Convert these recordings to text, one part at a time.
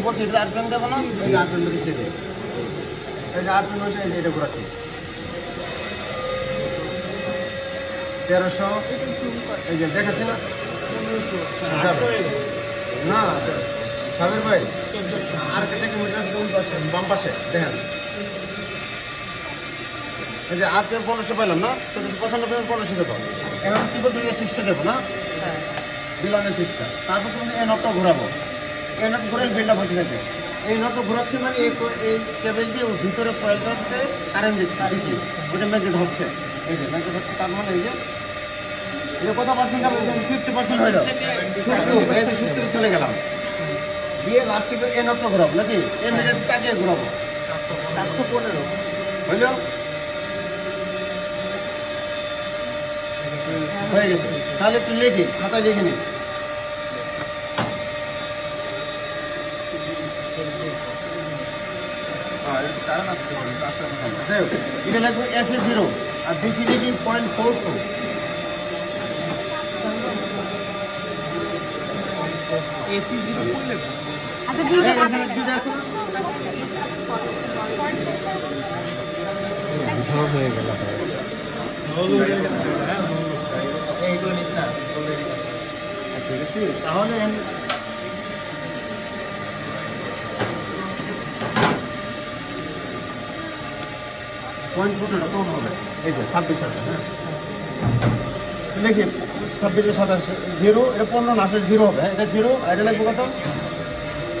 বলছি এটা আরপিএম দেবো না, এই যে আরপিএম দিচ্ছে, এই যে আরপিএম হচ্ছে এই যে এটা ঘোরাচ্ছি 1300, এই যে দেখাচ্ছি না না সাবির ভাই, আর একটা বাম পাশে দেখেন, এই যে আরপিএম 1500 পেলাম না, 1495 1500 দেবো। এখন কি বলতে এই সুইচটা দেবো না, বিলানের সুইচটা, তারপর তুমি এই নটটা ঘোরাবো, এই নট ঘুরে বিল্ডাপ হতে থাকে। এই নটটা ঘোরাচ্ছি মানে এই কেবল দিয়ে ভিতরে কয়েলটাতে কারেন্ট দিচ্ছি, ওইটা ম্যাগনেট হচ্ছে, এই যে ম্যাগনেট হচ্ছে, তার মানে এই যে কত পার্সেন্ট, 50% হয়ে যাবে, এই যে 70 চলে গেলাম, দিয়ে লাস্টে এই নটটা ঘোরাবো নাকি, এই মিনিট কাজে ঘোরাবো 415 হইল, হয়ে গেছে। তাহলে একটু লিখি, খাতায় লিখে নি, এটা লাগবে এসে 0 আর ডিসি লিখি 0.42। এসি 0 করলে আচ্ছা ঠিক আছে, হয়ে গেল তাহলে পয়েন্ট ফুটটা কম হবে, এই যে 26 আছে, হ্যাঁ দেখি 26 27 0, এটা 15 না, 0 হবে, এটা 0, এটা লাগবে কত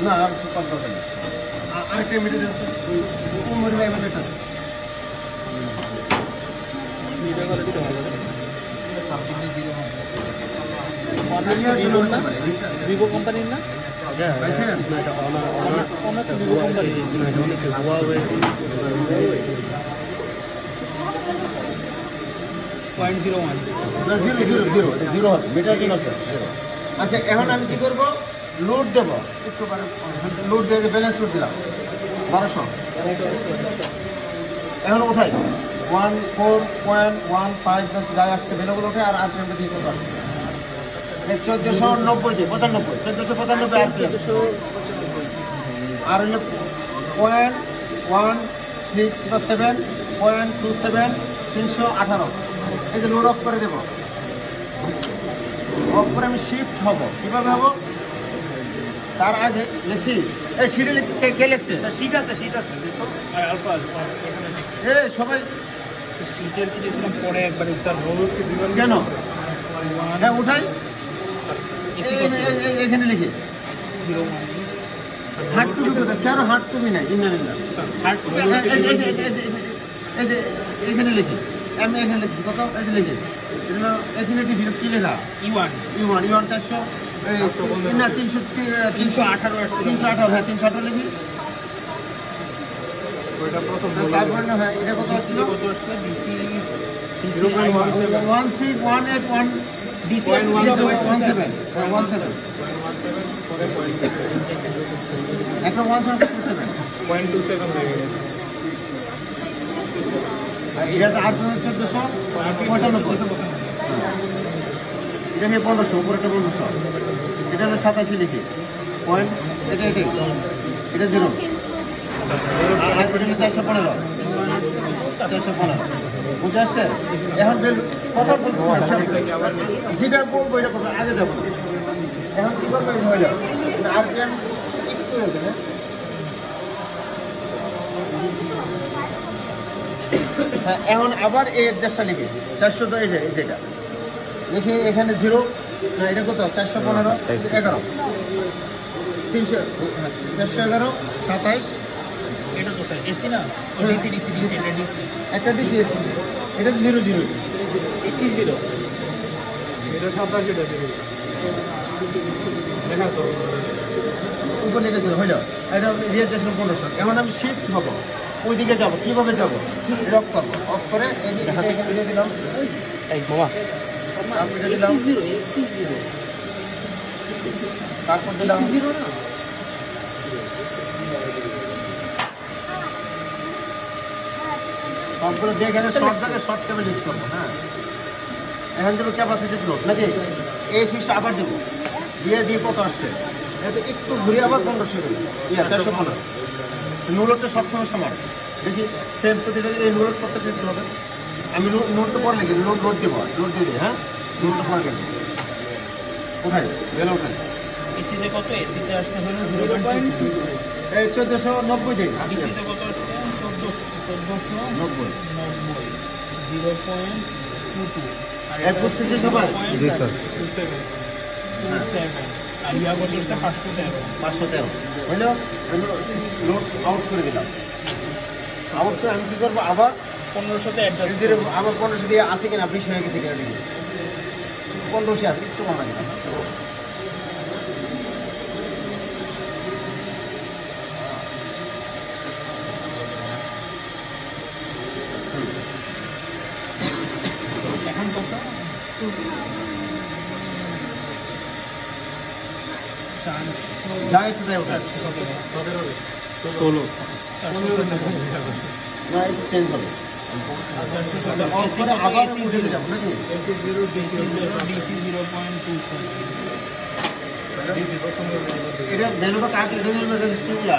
না, আর কত হবে না, আরেকটা মিটার আছে উমর ভাই মিটার আছে, এটা করে দিতে হবে, 26 0 হবে, ভিভো কোম্পানির না, হ্যাঁ এটা অনেক ভিভো কোম্পানি, অনেক হুয়াওয়ে 0.01 0 হবে, মিটার ঠিক আছে। আচ্ছা এখন আমি কি করবো, লোড দেবো, একটু লোড দিয়ে ব্যালেন্স লোড দিলাম 1200, এখন কোথায় 14.15 যাই আসছে বেলাগুলো ওঠে, আর আরপিএমটা দিয়ে করবো 1490 দিয়ে 95, 1495 আরপিএম, আর হলো 0.167 0.27 318, এই যে লোড অফ করে দেবো, অফ করে আমি শিফট হব, কীভাবে হবো তার আগে লেখি, এই সিটে কে লেখছে, সিট আছে সবাই সিটের পরে একবার কেন, হ্যাঁ উঠাই, এখানে লিখি হার্ড টুবি কোথায়, কেন হার্ড টুবি নাই, এই যে এখানে লিখি, আমি এখানে লিখছি কত, এই যে লিখি এসিনেটি কি লেখা ইউয়ান 400 না 318 হ্যাঁ 318 লিখি, তারপরে না হ্যাঁ এটা কত আসছিল 16181 DC 17 একটা 1727 হয়ে গেছে, এটা তো 1495, এটা নিয়ে 1500, উপরে একটা 1500, এটা হলো 87 লিখি পয়েন্ট, এটা 0, আর এটা হলো 415 বুঝে আসছে। এখন কথা বলছি যেটা বলবো এটা কথা আগে যাবো, এখন কি করবো হয়ে যাবে আরপিএম একটু হয়ে যাবে, হ্যাঁ এখন আবার এই অ্যাড্রেসটা লিখি 400, এই যে যেটা লিখি এখানে 0 না, এটা কত 415 11 300 411 27, এটা কোথায় এসি না, একটা ডিসি এসি, এটা 0 0 এসি 0, এটা 27 দেখা তো উপর লিখে 0 হয়ে যাবে, এটা রিয়েস্ট্রেশন 1500। এখন আমি শিফট হবো, ওইদিকে যাবো, কীভাবে যাবো, অফ করবো, অফ করে এই যে দিয়ে দিলাম, এই বাবা তারপর দিলাম, তারপর দিলাম তারপরে দিয়ে এখানে শর্ট থাকে, শর্ট কেবল ইউজ করবো, হ্যাঁ এখান থেকে ক্যাপাসিটি লোড নাকি, এই সুইচটা আবার দেবো, দিয়ে কত আসছে এটা একটু ঘুরে আবার 1500 দেবে, 1350। নুলটা সবসময় সমান, দেখি সেম প্রতিটা এই নুলট প্রত্যেকটা দিতে হবে। আমি নোটটা পরে লিখি, নোট দেবো, নোট দিয়ে হ্যাঁ, নোটটা পরে লিখি। কোথায় বেলা ওখানে এসিতে কত? এসিতে আসতে হলো 0.2, এই 1490 দিন। এসিতে কত আসছে? 1490, 0.22। এক পুস্তকে সবাই জি স্যার। 27, আর ইয়া কত হচ্ছে? 513 হইলো। নোট আউট করে দিলাম। আউট করে আমি কি করবো, আবার 1500তে অ্যাডজাস্ট এদের আবার 1500 দিয়ে আছে কিনা, 20 হয়ে গেছে কিনা দেখি। 1500 আছে, একটু কমা দিলাম। এখন কত? যাই সেটাই ওটা 16 না, একটু চেঞ্জ হবে। অফ করে আবার মুছে দিলাম নাকি? DC 0.2। এটা ভ্যালুটা কাটলে রেজিস্ট্রিগুলা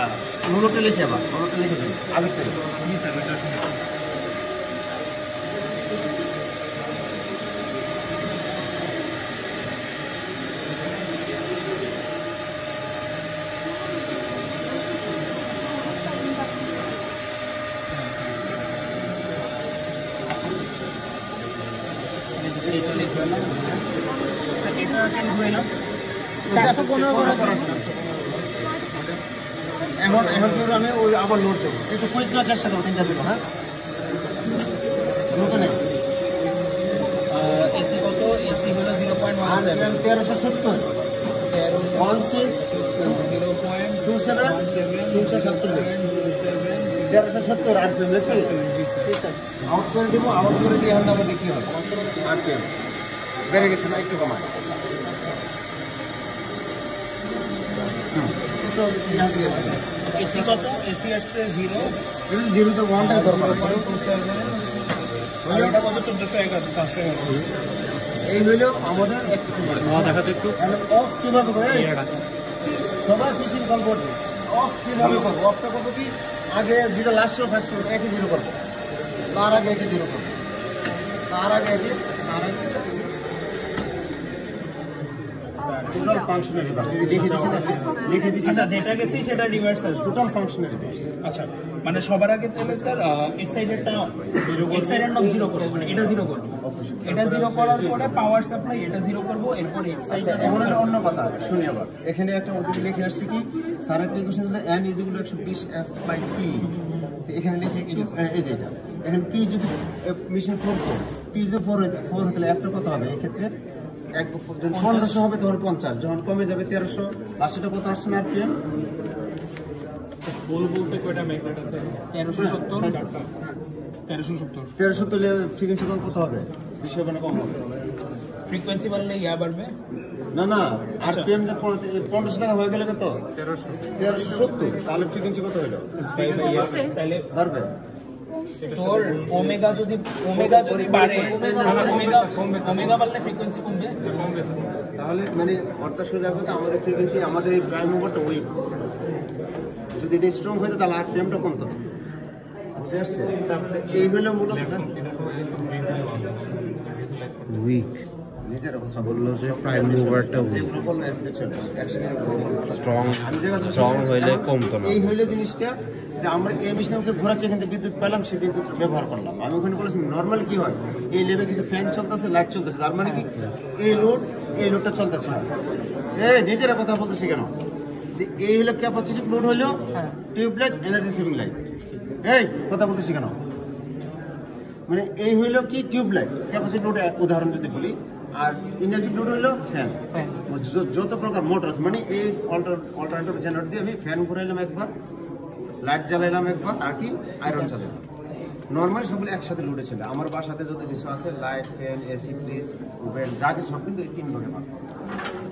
নুলোটে লিখে আবার, নুলোটে লিখে দেবে আগের থেকে। এখন কিন্তু আমি ওই আবার লোড দেবো, একটু কুইক দেওয়ার চেষ্টা করবো, 3টা দেবো। হ্যাঁ, নতুন এসি কত? এসি হলো 0.17, 1370, 16 27 247, 1370 আর বেশি আউট করে দেবো। আউট করে দিয়ে এখন আমরা দেখি হবে আর কি বেড়ে গেছে না, একটু কমায়। এসি কত? এসি আসছে 0, 0 তো 1টাই দরকার। 27, এটা কত? 1411, 511। এই হইলেও আমাদের দেখাতে একটু অফ কিভাবে করে সবার ফিশিং কল করবে। অফ কিভাবে করবো? অফটা করবো কি, আগে যেটা লাস্ট ফার্স্ট করবো, একই 0 করবো, তার আগে একই 0 করবো, তার আগে একই, তার আগে টোটাল ফাংশনারি বাস। লিখে দিচ্ছি না, লিখে দিচ্ছি। আচ্ছা, যেটা গেছি সেটা রিভার্স আসবে। টোটাল ফাংশনারি বাস। আচ্ছা, মানে সবার আগে তাহলে স্যার এক্সাইটেডটা এক্সাইটেড নট 0 করব, মানে এটা 0 করব, এটা 0 করার পরে পাওয়ার সাপ্লাই এটা 0 করব, এরপর আচ্ছা, এক্সাইটেড। এখন একটা অন্য কথা শুনি আবার। এখানে একটা ওদিকে লিখে আসছে কি, সারা ক্যালকুলেশন হলো n = 120f/p। এখানে লিখে একটু এই যেটা এখানে p যদি মেশিন 4 p যদি 4 হতো তাহলে f টা কত হবে? এই ক্ষেত্রে 1500 হবে, তখন 50, যখন কমে যাবে 1300, লাস্টটা কত আসছে না rpm? বলতে কয়টা ম্যাগনেট আছে? 1370, 1370 হলে ফ্রিকোয়েন্সি কত হবে? বেশি হবে না কম হবে? ফ্রিকোয়েন্সি বাড়লে ইয়া বাড়বে। না না, rpm 1500 টাকা হয়ে গেলে কত? 1370, তাহলে ফ্রিকোয়েন্সি কত হলো? তাহলে বাড়বে। তোর ওমেগা যদি বাড়ে, ওমেগা বাড়লে ফ্রিকোয়েন্সি কমবে। তাহলে মানে অর্থাৎ সোজা কথা, আমাদের ফ্রিকোয়েন্সি, আমাদের এই প্রাইম মুভারটা উইক। যদি এটা স্ট্রং হইতো তাহলে আরপিএমটা কমতো। ঠিক আছে, এই হলো মূলত উইক। নিজের কথা বললো যে প্রাইম মুভারটা যেগুলো বললো এর পিছনে স্ট্রং হইলে কমতো না। এই হইলে জিনিসটা যে আমরা এই মেশিনকে ঘোরাচ্ছি, এখান থেকে বিদ্যুৎ পেলাম, সেই বিদ্যুৎ ব্যবহার করলাম। আমি ওখানে বলেছি নর্মাল কি হয়, এই লেভেলে কিছু ফ্যান চলতেছে, লাইট চলতেছে, তার মানে কি এই লোডটা চলতেছে না। এই নিজেরা কথা বলতেছি কেন, যে এই হলো ক্যাপাসিটিভ লোড, হইলো টিউবলাইট, এনার্জি সেভিং লাইট। এই কথা বলতেছি কেন, মানে এই হইলো কি টিউবলাইট, ক্যাপাসিটিভ লোড উদাহরণ যদি বলি, আর ইন্ডাকটিভ লোড হইলো ফ্যান। যত প্রকার মোটর আছে, মানে এই অল্টারনেটিভ জেনারেটর দিয়ে আমি ফ্যান ঘুরাইলাম একবার, লাইট জ্বালাইলাম একবার, আর কি আয়রন চালাইলাম। নর্মালি সবগুলো একসাথে লোডে ছিল। আমার বাসাতে যত কিছু আছে, light, fan, AC, fridge, oven, যা কিছু সব কিন্তু এই 3 ভাগে ভাগ।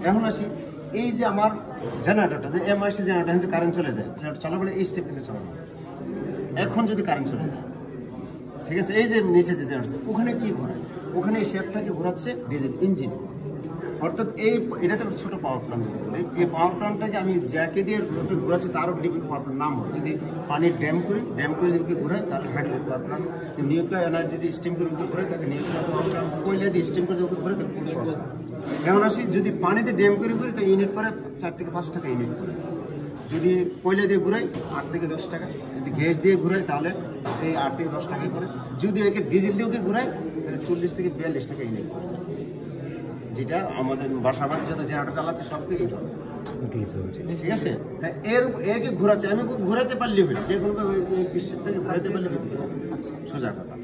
এখন আসি এই যে আমার জেনারেটরটা, যে এমআইসি জেনারেটর, যে কারেন্ট চলে যায়, জেনারেটর চালাবো এই স্টেপ কিন্তু চলে না। এখন যদি কারেন্ট চলে যায়, ঠিক আছে, এই যে নিচে যে জেনারেটর, ওখানে কি ঘোরায়? ওখানে এই শেপটাকে ঘোরাচ্ছে ডিজেল ইঞ্জিন। অর্থাৎ এটা তো ছোট পাওয়ার প্ল্যান্ট। এই পাওয়ার প্ল্যান্টটাকে আমি জ্যাকে দিয়ে ঘোরাচ্ছি, তারও ডিফারেন্ট পাওয়ার প্ল্যান্ট নাম হয়। যদি পানির ড্যাম করে যদি ঘুরাই তাহলে hydraulic power plant. Nuclear energy দিয়ে স্টিম করে ঘুরে তাকে নিউক্লিয়ার পাওয়ার প্ল্যান্ট, কয়লা দিয়ে স্টিম করে ঘুরে তাকে কোল পাওয়ার প্ল্যান্ট। এমন আসি যদি পানিতে ড্যাম করে ঘুরি তো ইউনিট পরে 4 থেকে 5 টাকা ইউনিট পড়ে। যদি কয়লা দিয়ে ঘুরাই 8 থেকে 10 টাকা, যদি গ্যাস দিয়ে ঘুরাই তাহলে এই 8 থেকে 10 টাকাই পড়ে। যদি একে ডিজেল দিয়ে ঘুরাই তাহলে 40 থেকে 42 টাকা ইউনিট পড়ে। যেটা আমাদের বাসা বাড়ি যত জেনারেটর চালাচ্ছে সবকে এই হবে, ঠিক আছে। একে ঘোরাচ্ছে, আমি ঘোরাতে পারলে হইল, যে কোনো ঘোরাতে পারলে সোজা কথা।